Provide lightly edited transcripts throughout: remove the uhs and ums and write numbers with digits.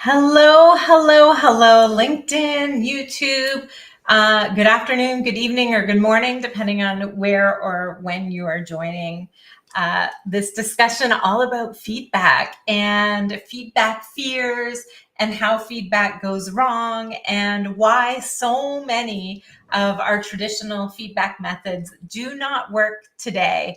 Hello, hello, hello, LinkedIn, YouTube. Good afternoon, good evening, or good morning, depending on where or when you are joining this discussion all about feedback and feedback fears and how feedback goes wrong and why so many of our traditional feedback methods do not work today.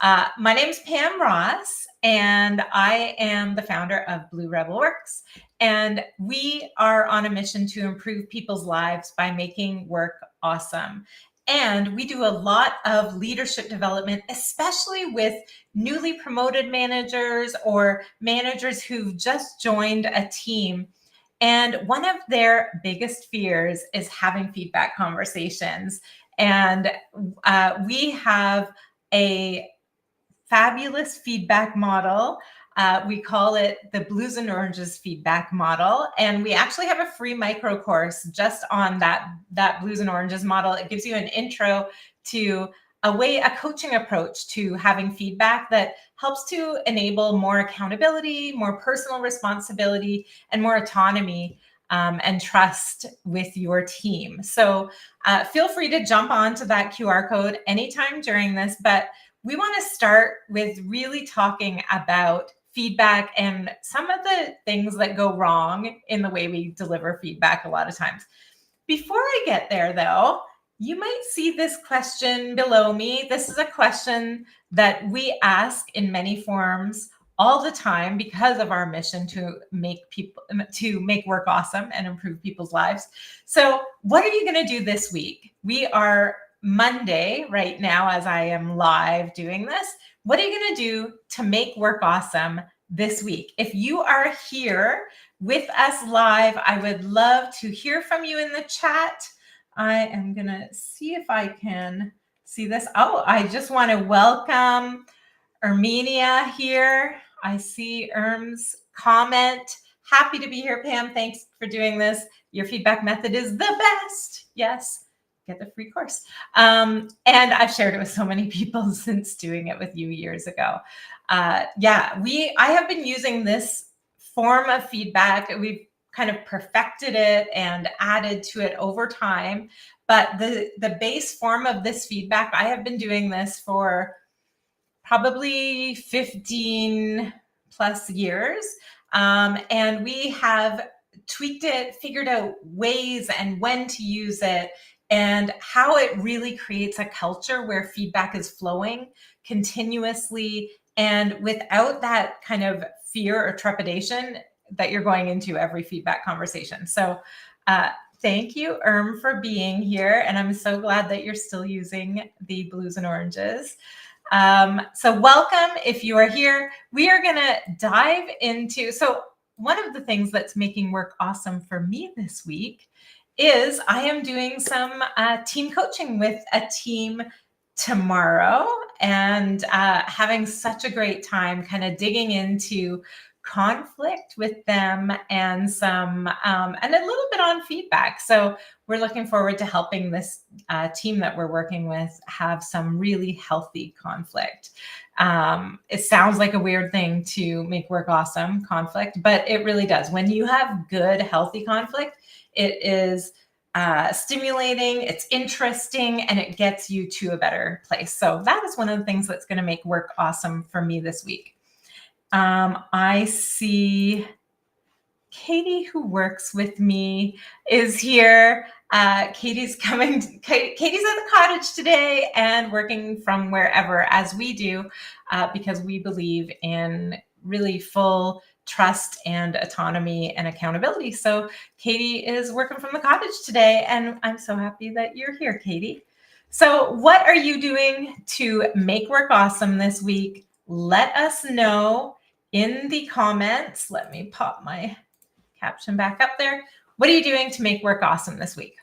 My name is Pam Ross, and I am the founder of Blue Rebel Works. And we are on a mission to improve people's lives by making work awesome. And we do a lot of leadership development, especially with newly promoted managers or managers who've just joined a team. And one of their biggest fears is having feedback conversations. And we have a fabulous feedback model. We call it the Blues and Oranges feedback model. And we actually have a free micro course just on that Blues and Oranges model. It gives you an intro to a coaching approach to having feedback that helps to enable more accountability, more personal responsibility, and more autonomy and trust with your team. So feel free to jump onto that QR code anytime during this, but we want to start with really talking about feedback and some of the things that go wrong in the way we deliver feedback a lot of times. Before I get there, though, you might see this question below me. This is a question that we ask in many forms all the time because of our mission to make work awesome and improve people's lives. So, what are you going to do this week? We are Monday right now as I am live doing this. What are you going to do to make work awesome this week? If you are here with us live, I would love to hear from you in the chat. I am going to see if I can see this. Oh, I just want to welcome Armenia here. I see Erm's comment. Happy to be here, Pam. Thanks for doing this. Your feedback method is the best. Yes. Get the free course. And I've shared it with so many people since doing it with you years ago. I have been using this form of feedback. We've kind of perfected it and added to it over time. But the base form of this feedback, I have been doing this for probably 15 plus years. And we have tweaked it, figured out ways and when to use it, and how it really creates a culture where feedback is flowing continuously and without that kind of fear or trepidation that you're going into every feedback conversation. So thank you, for being here. And I'm so glad that you're still using the Blues and Oranges. So welcome if you are here. We are going to dive into, so one of the things that's making work awesome for me this week is I am doing some team coaching with a team tomorrow and having such a great time kind of digging into conflict with them and some and a little bit on feedback. So we're looking forward to helping this team that we're working with have some really healthy conflict. It sounds like a weird thing to make work awesome, conflict, but it really does. When you have good, healthy conflict, it is stimulating, it's interesting, and it gets you to a better place. So that is one of the things that's going to make work awesome for me this week. I see Katie, who works with me, is here. Katie's at the cottage today and working from wherever, as we do, because we believe in really full trust and autonomy and accountability. So Katie is working from the cottage today, and I'm so happy that you're here, Katie. So what are you doing to make work awesome this week? Let us know in the comments. Let me pop my caption back up there. What are you doing to make work awesome this week?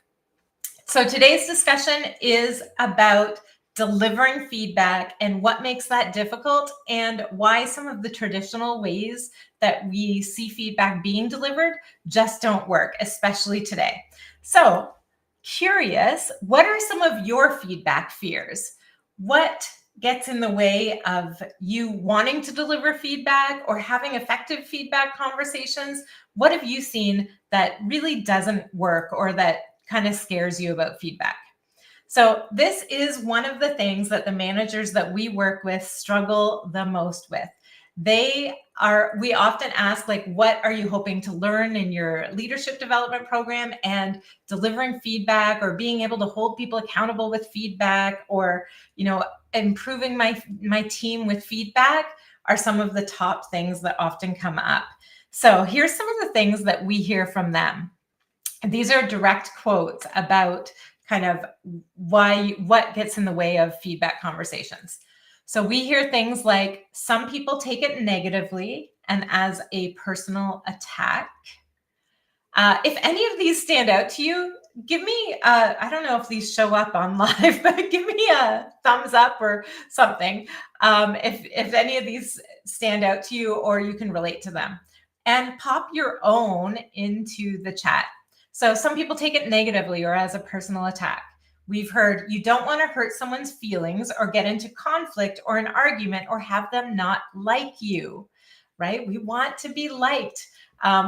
So today's discussion is about delivering feedback and what makes that difficult and why some of the traditional ways that we see feedback being delivered just don't work, especially today. So curious, what are some of your feedback fears? What gets in the way of you wanting to deliver feedback or having effective feedback conversations? What have you seen that really doesn't work or that kind of scares you about feedback? So this is one of the things that the managers that we work with struggle the most with. We often ask, like, what are you hoping to learn in your leadership development program? And delivering feedback or being able to hold people accountable with feedback, or, improving my team with feedback are some of the top things that often come up. So here's some of the things that we hear from them. These are direct quotes about kind of what gets in the way of feedback conversations. So we hear things like, some people take it negatively and as a personal attack. If any of these stand out to you, give me, I don't know if these show up on live, but give me a thumbs up or something if any of these stand out to you or you can relate to them. And pop your own into the chat. So some people take it negatively or as a personal attack. We've heard, you don't want to hurt someone's feelings or get into conflict or an argument or have them not like you, right? We want to be liked.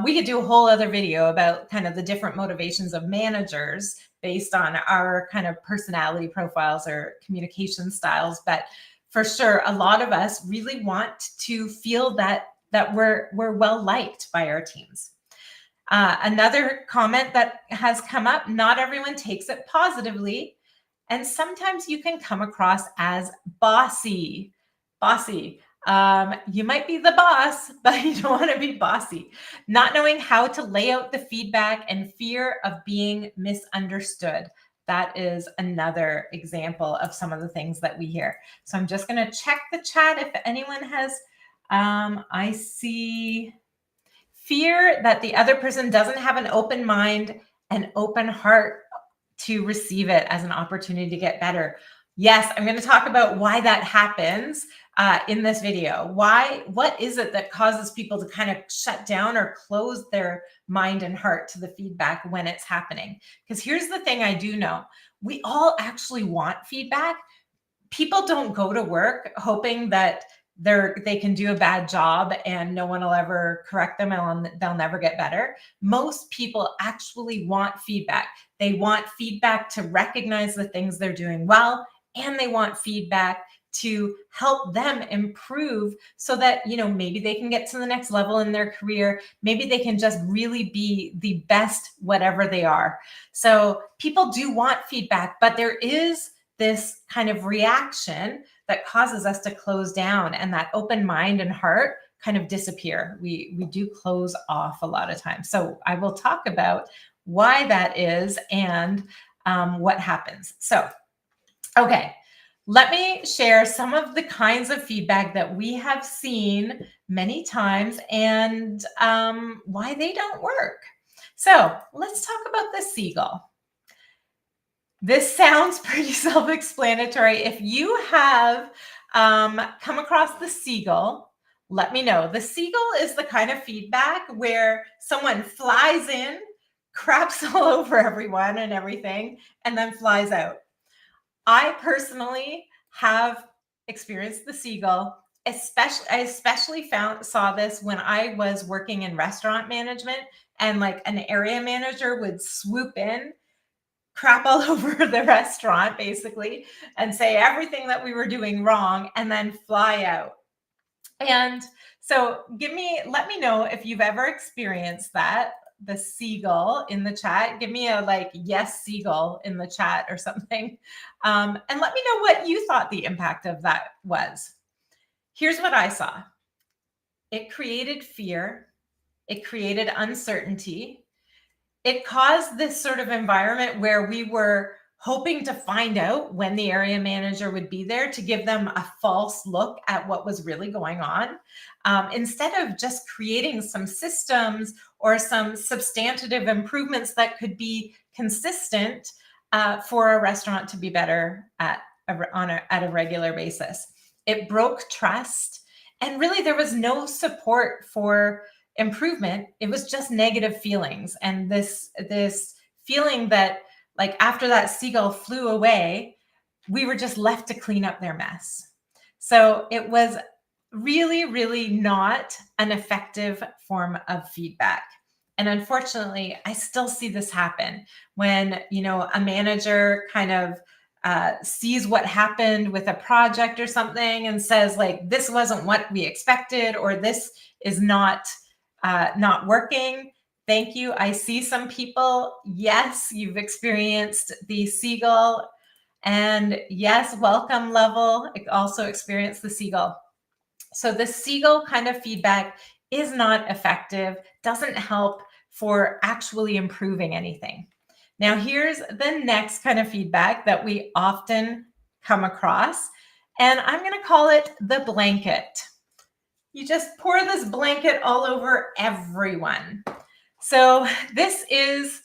We could do a whole other video about kind of the different motivations of managers based on our kind of personality profiles or communication styles. But for sure, a lot of us really want to feel that we're well liked by our teams. Another comment that has come up, not everyone takes it positively. And sometimes you can come across as bossy. You might be the boss, but you don't want to be bossy. Not knowing how to lay out the feedback and fear of being misunderstood. That is another example of some of the things that we hear. So I'm just going to check the chat if anyone has, I see fear that the other person doesn't have an open mind and open heart to receive it as an opportunity to get better. Yes, I'm going to talk about why that happens in this video. What is it that causes people to kind of shut down or close their mind and heart to the feedback when it's happening? Because here's the thing I do know. We all actually want feedback. People don't go to work hoping that they can do a bad job and no one will ever correct them and they'll never get better. Most people actually want feedback. They want feedback to recognize the things they're doing well, and they want feedback to help them improve so that, maybe they can get to the next level in their career. Maybe they can just really be the best, whatever they are. So people do want feedback, but there is this kind of reaction that causes us to close down, and that open mind and heart kind of disappear. We do close off a lot of times. So I will talk about why that is and what happens. So, okay, let me share some of the kinds of feedback that we have seen many times and why they don't work. So let's talk about the seagull. This sounds pretty self-explanatory. If you have come across the seagull, let me know. The seagull is the kind of feedback where someone flies in, craps all over everyone and everything, and then flies out. I personally have experienced the seagull. I especially saw this when I was working in restaurant management, and like an area manager would swoop in, crap all over the restaurant basically, and say everything that we were doing wrong, and then fly out. And so let me know if you've ever experienced that, the seagull in the chat. Give me a yes, seagull in the chat or something. And let me know what you thought the impact of that was. Here's what I saw. It created fear. It created uncertainty. It caused this sort of environment where we were hoping to find out when the area manager would be there to give them a false look at what was really going on, instead of just creating some systems or some substantive improvements that could be consistent for a restaurant to be better at a regular basis. It broke trust, and really there was no support for improvement. It was just negative feelings, and this feeling that, like, after that seagull flew away, we were just left to clean up their mess. So it was really, really not an effective form of feedback. And unfortunately, I still see this happen when, a manager kind of sees what happened with a project or something and says like, this wasn't what we expected, or this is not working. Thank you. I see some people. Yes, you've experienced the seagull, and yes, welcome level. Also experienced the seagull. So the seagull kind of feedback is not effective, doesn't help for actually improving anything. Now, here's the next kind of feedback that we often come across, and I'm going to call it the blanket. You just pour this blanket all over everyone. So this is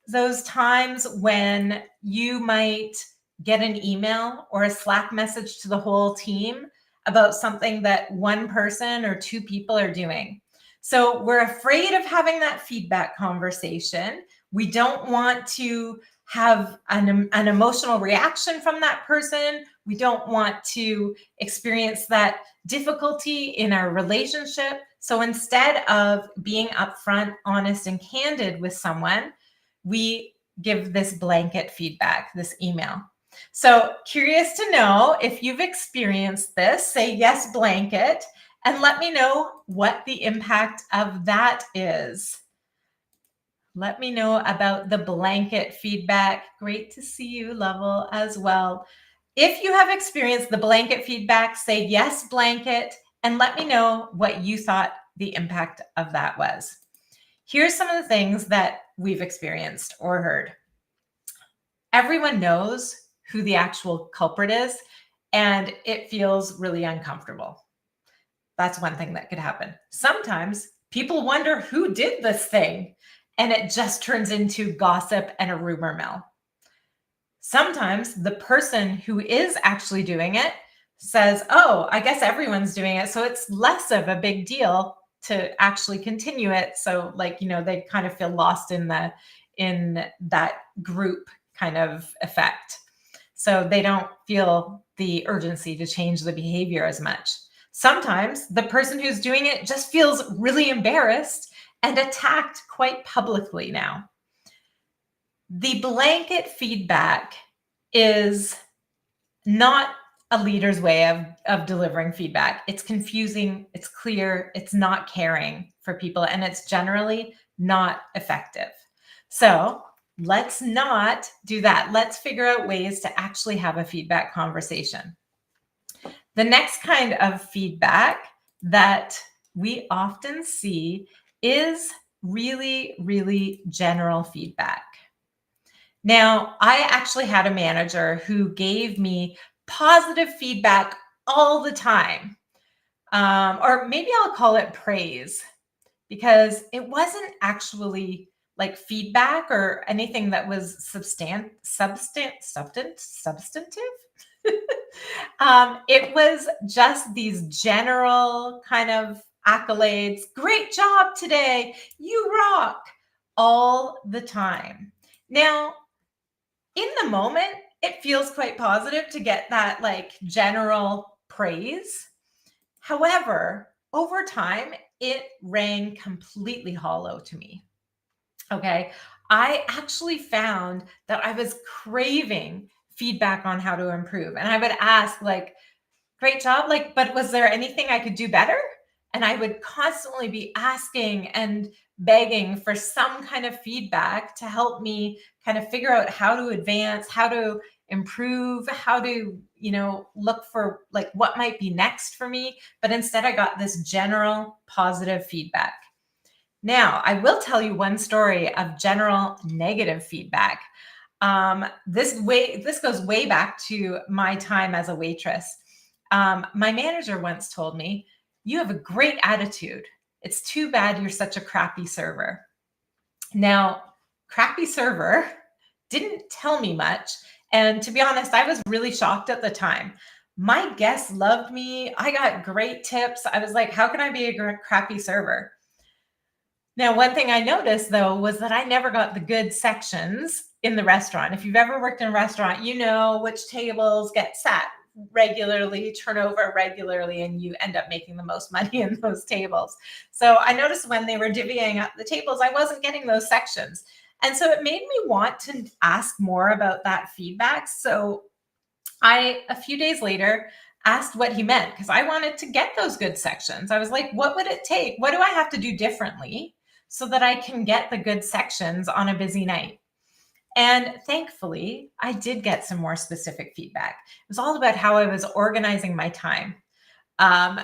those times when you might get an email or a Slack message to the whole team about something that one person or two people are doing. So we're afraid of having that feedback conversation. We don't want to have an emotional reaction from that person. We don't want to experience that difficulty in our relationship. So instead of being upfront, honest, and candid with someone, we give this blanket feedback, this email. So curious to know if you've experienced this. Say yes, blanket, and let me know what the impact of that is. Let me know about the blanket feedback. Great to see you, Level, as well. If you have experienced the blanket feedback, say yes, blanket, and let me know what you thought the impact of that was. Here's some of the things that we've experienced or heard. Everyone knows who the actual culprit is, and it feels really uncomfortable. That's one thing that could happen. Sometimes people wonder who did this thing, and it just turns into gossip and a rumor mill. Sometimes the person who is actually doing it says, oh, I guess everyone's doing it, so it's less of a big deal to actually continue it. So they kind of feel lost in that group kind of effect. So they don't feel the urgency to change the behavior as much. Sometimes the person who's doing it just feels really embarrassed and attacked quite publicly now. The blanket feedback is not a leader's way of delivering feedback. It's confusing, it's clear, it's not caring for people, and it's generally not effective. So let's not do that. Let's figure out ways to actually have a feedback conversation. The next kind of feedback that we often see is really, really general feedback. Now, I actually had a manager who gave me positive feedback all the time. Or maybe I'll call it praise, because it wasn't actually like feedback or anything that was substantive. It was just these general kind of accolades. Great job today. You rock, all the time. Now, in the moment, it feels quite positive to get that general praise. However, over time, it rang completely hollow to me. Okay. I actually found that I was craving feedback on how to improve. And I would ask, great job, but was there anything I could do better? And I would constantly be asking and begging for some kind of feedback to help me kind of figure out how to advance, how to improve, how to, look for what might be next for me. But instead, I got this general positive feedback. Now, I will tell you one story of general negative feedback. This goes way back to my time as a waitress. My manager once told me, "You have a great attitude. It's too bad you're such a crappy server." Now, crappy server didn't tell me much. And to be honest, I was really shocked at the time. My guests loved me. I got great tips. I was like, how can I be a crappy server? Now, one thing I noticed, though, was that I never got the good sections in the restaurant. If you've ever worked in a restaurant, you know which tables get sat regularly, turn over regularly, and you end up making the most money in those tables. So I noticed when they were divvying up the tables, I wasn't getting those sections. And so it made me want to ask more about that feedback. So a few days later, asked what he meant because I wanted to get those good sections. I was like, what would it take? What do I have to do differently so that I can get the good sections on a busy night? And thankfully, I did get some more specific feedback. It was all about how I was organizing my time. Um,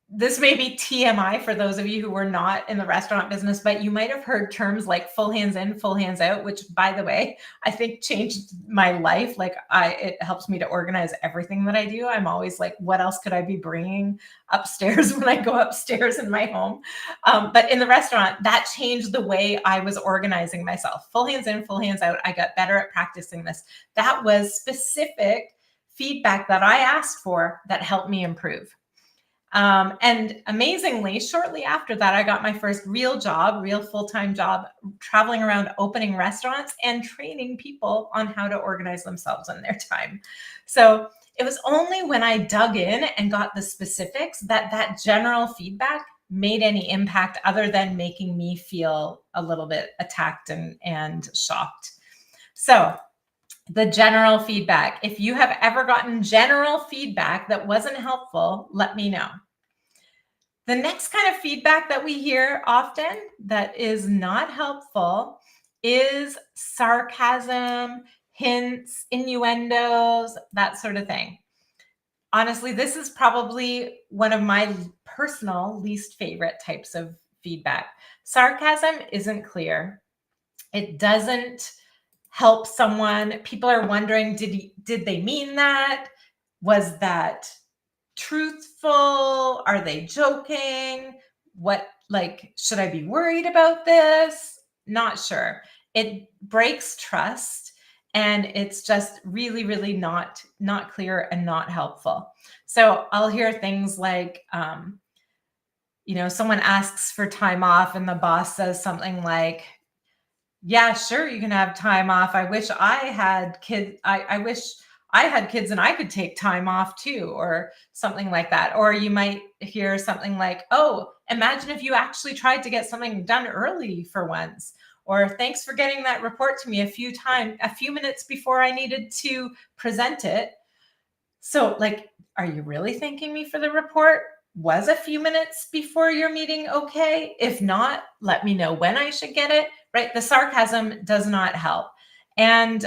this may be TMI for those of you who were not in the restaurant business, but you might have heard terms like full hands in, full hands out, which, by the way, I think changed my life. Like it helps me to organize everything that I do. I'm always like, what else could I be bringing upstairs when I go upstairs in my home? But in the restaurant, that changed the way I was organizing myself. Full hands in, full hands out. I got better at practicing this. That was specific feedback that I asked for that helped me improve. And amazingly, shortly after that, I got my first real job, real full-time job, traveling around opening restaurants and training people on how to organize themselves and their time. So it was only when I dug in and got the specifics that that general feedback made any impact other than making me feel a little bit attacked and shocked. So the general feedback. If you have ever gotten general feedback that wasn't helpful, let me know. The next kind of feedback that we hear often that is not helpful is sarcasm, hints, innuendos, that sort of thing. Honestly, this is probably one of my personal least favorite types of feedback. Sarcasm isn't clear. It doesn't help someone. People are wondering, did they mean that? Was that truthful? Are they joking? What, like, should I be worried about this? Not sure. It breaks trust, and it's just really, really not clear and not helpful. So I'll hear things like, someone asks for time off and the boss says something like, yeah, sure, you can have time off. I wish I had kids. I wish I had kids and I could take time off too, or something like that. Or you might hear something like, oh, imagine if you actually tried to get something done early for once. Or thanks for getting that report to me a few minutes before I needed to present it. So, like, are you really thanking me for the report? Was a few minutes before your meeting okay? If not, let me know when I should get it, right? The sarcasm does not help. And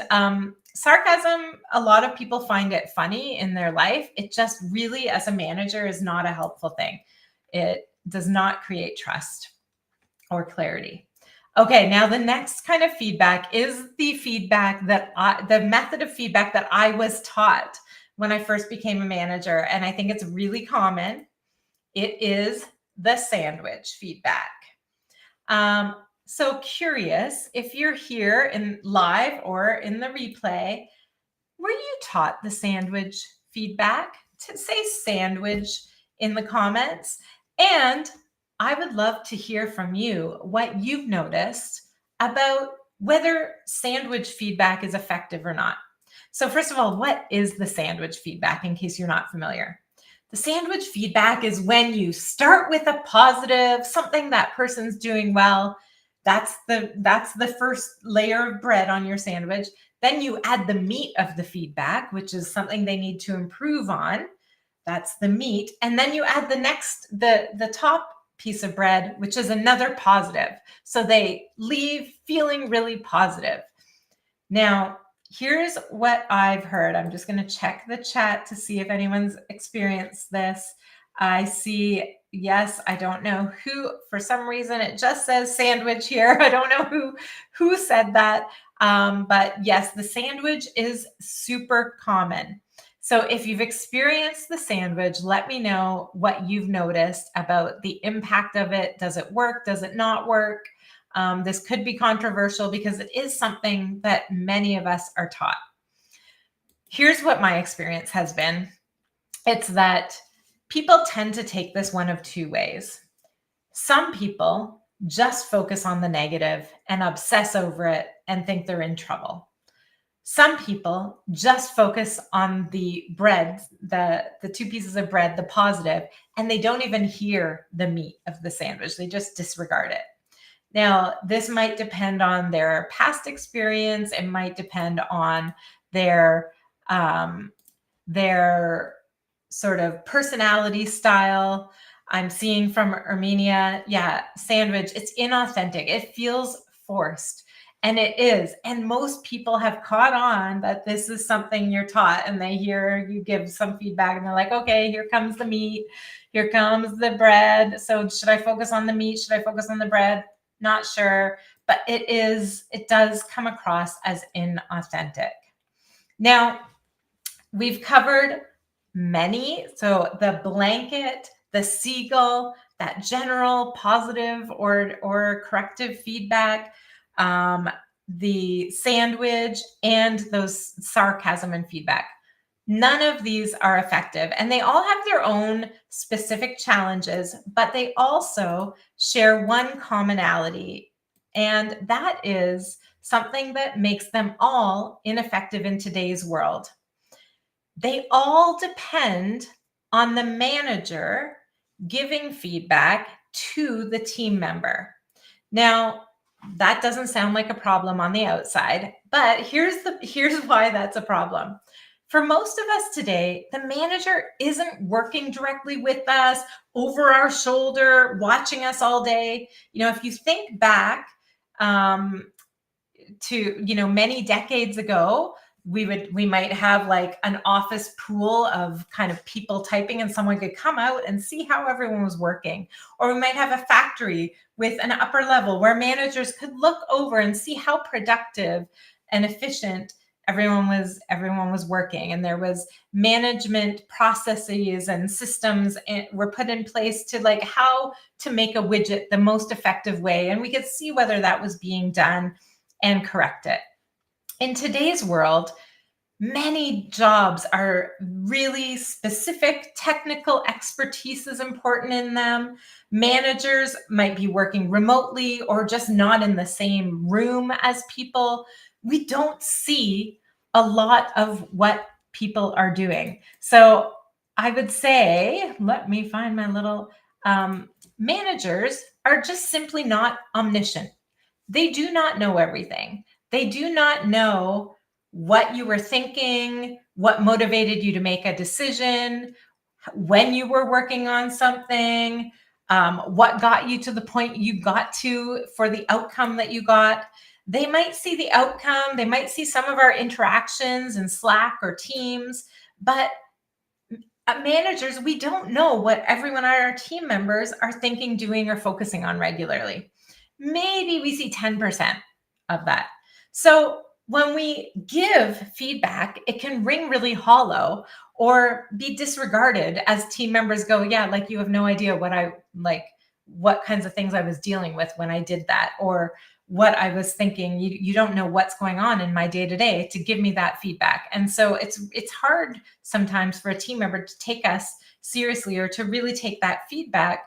sarcasm, a lot of people find it funny in their life. It just really, as a manager, is not a helpful thing. It does not create trust or clarity. Okay, now the next kind of feedback is the feedback the method of feedback that I was taught when I first became a manager. And I think it's really common. It is the sandwich feedback. So curious if you're here in live or in the replay, were you taught the sandwich feedback? To say sandwich in the comments. And I would love to hear from you what you've noticed about whether sandwich feedback is effective or not. So first of all, what is the sandwich feedback in case you're not familiar? The sandwich feedback is when you start with a positive, something that person's doing well. That's the first layer of bread on your sandwich. Then you add the meat of the feedback, which is something they need to improve on. That's the meat. And then you add the top piece of bread, which is another positive. So they leave feeling really positive. Now, here's what I've heard. I'm just going to check the chat to see if anyone's experienced this. I see, yes, I don't know who, for some reason, it just says sandwich here. I don't know who said that. But yes, the sandwich is super common. So if you've experienced the sandwich, let me know what you've noticed about the impact of it. Does it work? Does it not work? This could be controversial because it is something that many of us are taught. Here's what my experience has been. It's that people tend to take this one of two ways. Some people just focus on the negative and obsess over it and think they're in trouble. Some people just focus on the bread, the two pieces of bread, the positive, and they don't even hear the meat of the sandwich. They just disregard it. Now, this might depend on their past experience. It might depend on their um, their sort of personality style. I'm seeing from Armenia, yeah, sandwich, it's inauthentic. It feels forced. And it is. And most people have caught on that this is something you're taught, and they hear you give some feedback and they're like, okay, here comes the meat, here comes the bread. So should I focus on the meat? Should I focus on the bread? Not sure. But it does come across as inauthentic. Now, we've covered many. So the blanket, the seagull, that general positive or corrective feedback, the sandwich, and those sarcasm and feedback. None of these are effective, and they all have their own specific challenges, but they also share one commonality, and that is something that makes them all ineffective in today's world. They all depend on the manager giving feedback to the team member. Now, that doesn't sound like a problem on the outside, but here's why that's a problem. For most of us today, the manager isn't working directly with us, over our shoulder, watching us all day. If you think back to many decades ago, we might have like an office pool of kind of people typing, and someone could come out and see how everyone was working. Or we might have a factory with an upper level where managers could look over and see how productive and efficient everyone was working, and there was management processes and systems were put in place to like how to make a widget the most effective way, and we could see whether that was being done and correct it. In today's world, many jobs are really specific. Technical expertise is important in them. Managers might be working remotely or just not in the same room as people. We don't see a lot of what people are doing. So I would say, let me find my little managers are just simply not omniscient. They do not know everything. They do not know what you were thinking, what motivated you to make a decision, when you were working on something, what got you to the point you got to for the outcome that you got. They might see the outcome, they might see some of our interactions in Slack or Teams, but managers, we don't know what everyone on our team members are thinking, doing, or focusing on regularly. Maybe we see 10% of that. So when we give feedback, it can ring really hollow or be disregarded as team members go, yeah, like you have no idea what kinds of things I was dealing with when I did that, or what I was thinking. You don't know what's going on in my day-to-day to give me that feedback. And so it's hard sometimes for a team member to take us seriously or to really take that feedback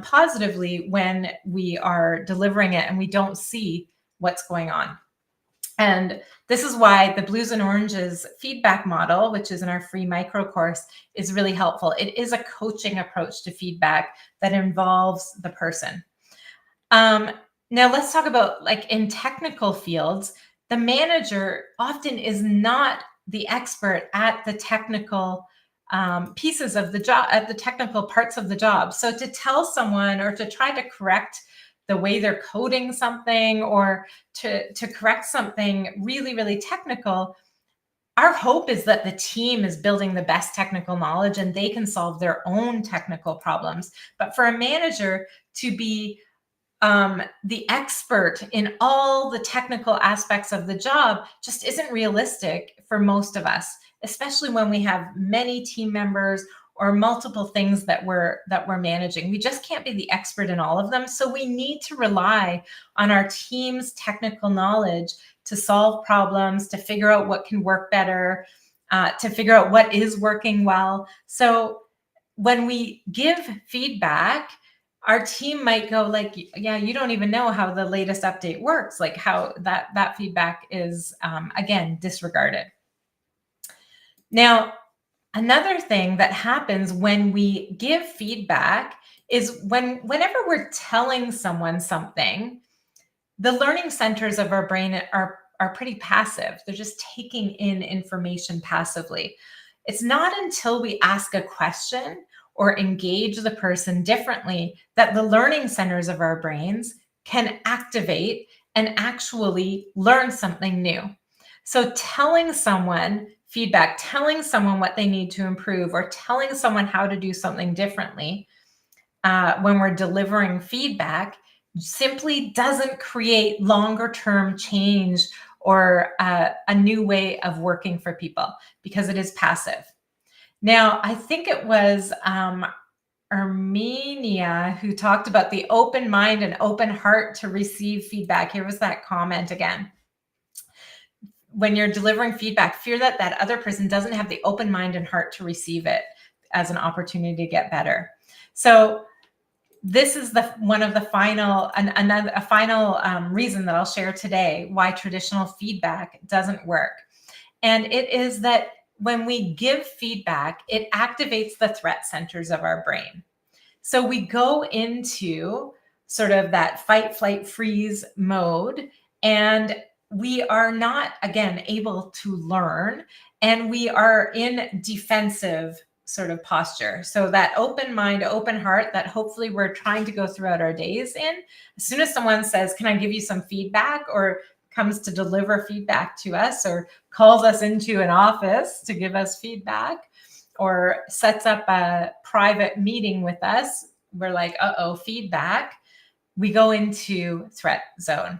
positively when we are delivering it and we don't see what's going on. And this is why the Blues and Oranges feedback model, which is in our free micro course, is really helpful. It is a coaching approach to feedback that involves the person. Now let's talk about, like, in technical fields, the manager often is not the expert at the technical pieces of the job, at the technical parts of the job. So to tell someone or to try to correct the way they're coding something, or to correct something really, really technical, our hope is that the team is building the best technical knowledge and they can solve their own technical problems. But for a manager to be the expert in all the technical aspects of the job just isn't realistic for most of us, especially when we have many team members or multiple things that we're managing. We just can't be the expert in all of them. So we need to rely on our team's technical knowledge to solve problems, to figure out what can work better, to figure out what is working well. So when we give feedback, our team might go like, yeah, you don't even know how the latest update works, like how that feedback is, again, disregarded. Now, another thing that happens when we give feedback is whenever we're telling someone something, the learning centers of our brain are pretty passive. They're just taking in information passively. It's not until we ask a question or engage the person differently that the learning centers of our brains can activate and actually learn something new. So telling someone feedback, telling someone what they need to improve, or telling someone how to do something differently when we're delivering feedback simply doesn't create longer term change or a new way of working for people because it is passive. Now, I think it was Armenia who talked about the open mind and open heart to receive feedback. Here was that comment again. When you're delivering feedback, fear that that other person doesn't have the open mind and heart to receive it as an opportunity to get better. So this is one of the final reason that I'll share today why traditional feedback doesn't work. And it is that when we give feedback, it activates the threat centers of our brain. So we go into sort of that fight, flight, freeze mode, and we are not, again, able to learn, and we are in defensive sort of posture. So that open mind, open heart that hopefully we're trying to go throughout our days in, as soon as someone says, can I give you some feedback, or comes to deliver feedback to us, or calls us into an office to give us feedback, or sets up a private meeting with us, we're like, uh-oh, feedback. We go into threat zone.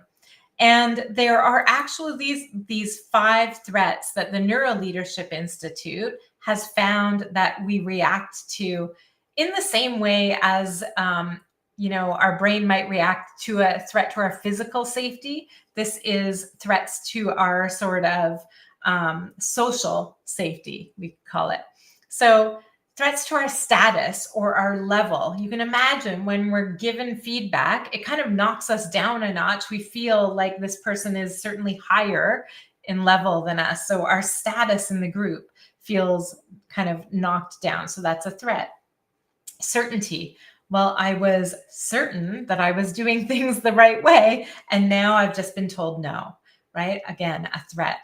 And there are actually these 5 threats that the Neuro Leadership Institute has found that we react to in the same way as our brain might react to a threat to our physical safety. This is threats to our sort of social safety, we call it. So threats to our status or our level. You can imagine when we're given feedback, it kind of knocks us down a notch. We feel like this person is certainly higher in level than us. So our status in the group feels kind of knocked down. So that's a threat. Certainty. Well, I was certain that I was doing things the right way, and now I've just been told no, right? Again, a threat.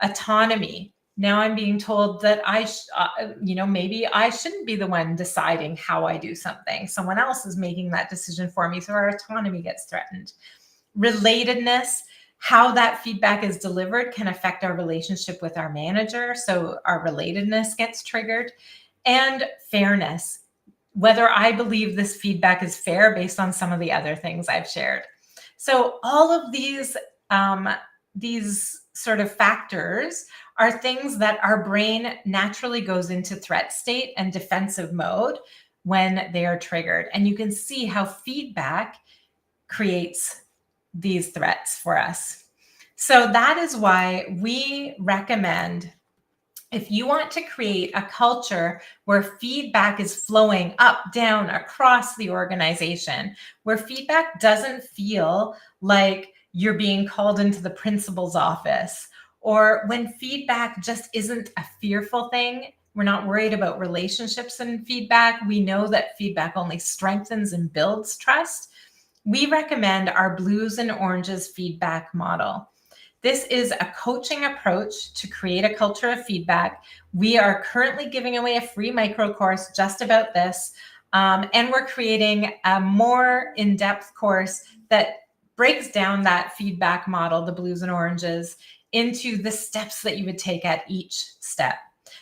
Autonomy. Now I'm being told that maybe I shouldn't be the one deciding how I do something. Someone else is making that decision for me. So our autonomy gets threatened. Relatedness, how that feedback is delivered can affect our relationship with our manager. So our relatedness gets triggered. And fairness, whether I believe this feedback is fair based on some of the other things I've shared. So all of these sort of factors are things that our brain naturally goes into threat state and defensive mode when they are triggered. And you can see how feedback creates these threats for us. So that is why we recommend, if you want to create a culture where feedback is flowing up, down, across the organization, where feedback doesn't feel like you're being called into the principal's office, or when feedback just isn't a fearful thing, we're not worried about relationships and feedback. We know that feedback only strengthens and builds trust. We recommend our blues and oranges feedback model. This is a coaching approach to create a culture of feedback. We are currently giving away a free micro course just about this. And we're creating a more in-depth course that breaks down that feedback model, the blues and oranges, into the steps that you would take at each step.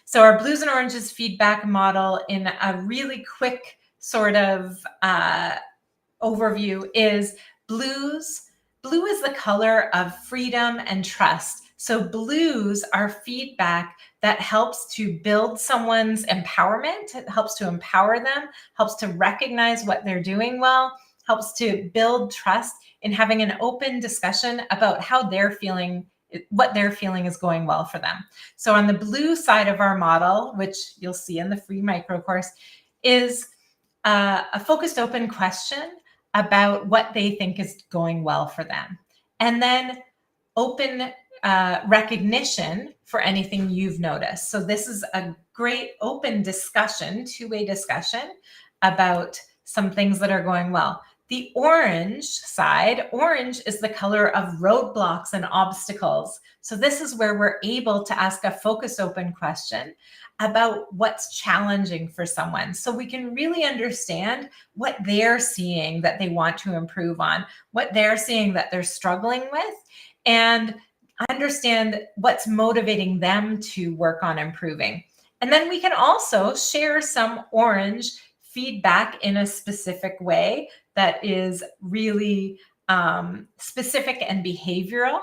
So our blues and oranges feedback model, in a really quick sort of overview, is blues. Blue is the color of freedom and trust. So blues are feedback that helps to build someone's empowerment. It helps to empower them, helps to recognize what they're doing well, helps to build trust in having an open discussion about how they're feeling, what they're feeling is going well for them. So on the blue side of our model, which you'll see in the free micro course, is a focused open question about what they think is going well for them. And then open recognition for anything you've noticed. So this is a great open discussion, two-way discussion about some things that are going well. The orange side, orange is the color of roadblocks and obstacles. So this is where we're able to ask a focus open question about what's challenging for someone. So we can really understand what they're seeing that they want to improve on, what they're seeing that they're struggling with, and understand what's motivating them to work on improving. And then we can also share some orange feedback in a specific way that is really specific and behavioral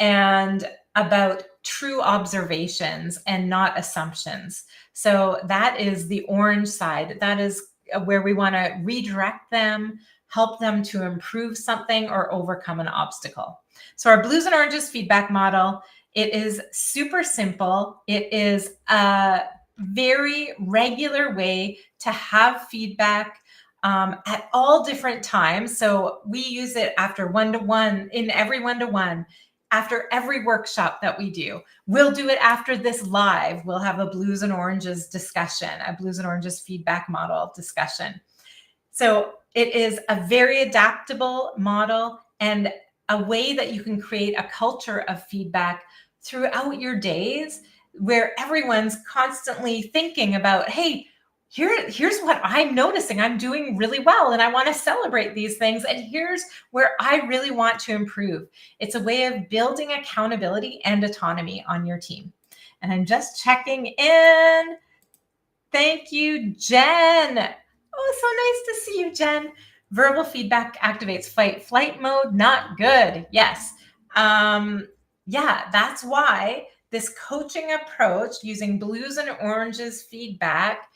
and about true observations and not assumptions. So that is the orange side. That is where we want to redirect them, help them to improve something or overcome an obstacle. So our blues and oranges feedback model, it is super simple. It is a very regular way to have feedback at all different times. So we use it after one-to-one, in every one-to-one, after every workshop that we do. We'll do it after this live. We'll have a blues and oranges discussion, a blues and oranges feedback model discussion. So it is a very adaptable model and a way that you can create a culture of feedback throughout your days where everyone's constantly thinking about, hey, here's what I'm noticing. I'm doing really well and I want to celebrate these things. And here's where I really want to improve. It's a way of building accountability and autonomy on your team. And I'm just checking in. Thank you, Jen. Oh, so nice to see you, Jen. Verbal feedback activates fight-flight mode. Not good. Yes. Yeah, that's why this coaching approach using blues and oranges feedback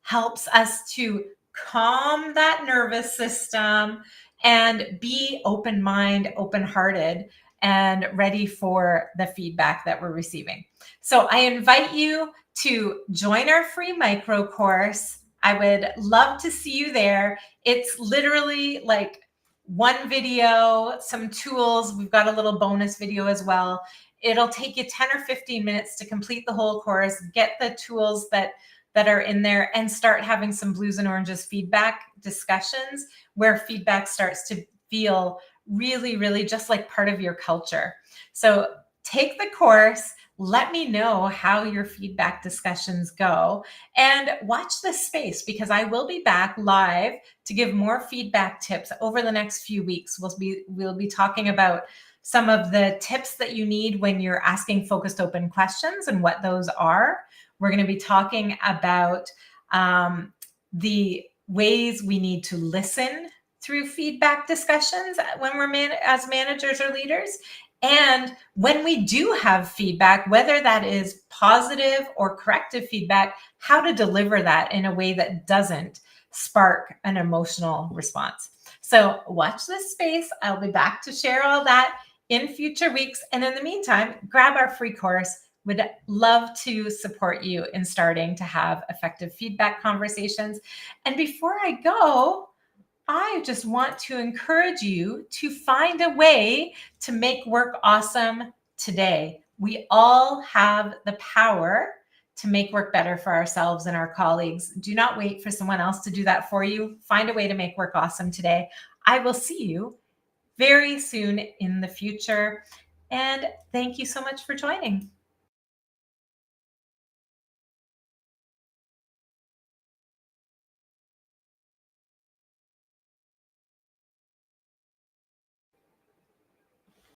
helps us to calm that nervous system and be open mind, open hearted, and ready for the feedback that we're receiving. So I invite you to join our free micro course. I would love to see you there. It's literally like one video, some tools. We've got a little bonus video as well. It'll take you 10 or 15 minutes to complete the whole course, get the tools that are in there, and start having some blues and oranges feedback discussions where feedback starts to feel really, really just like part of your culture. So take the course. Let me know how your feedback discussions go and watch this space because I will be back live to give more feedback tips over the next few weeks. We'll be talking about some of the tips that you need when you're asking focused open questions and what those are. We're going to be talking about the ways we need to listen through feedback discussions when we're as managers or leaders. And when we do have feedback, whether that is positive or corrective feedback, how to deliver that in a way that doesn't spark an emotional response. So watch this space. I'll be back to share all that in future weeks. And in the meantime, grab our free course. Would love to support you in starting to have effective feedback conversations. And before I go, I just want to encourage you to find a way to make work awesome today. We all have the power to make work better for ourselves and our colleagues. Do not wait for someone else to do that for you. Find a way to make work awesome today. I will see you very soon in the future. And thank you so much for joining.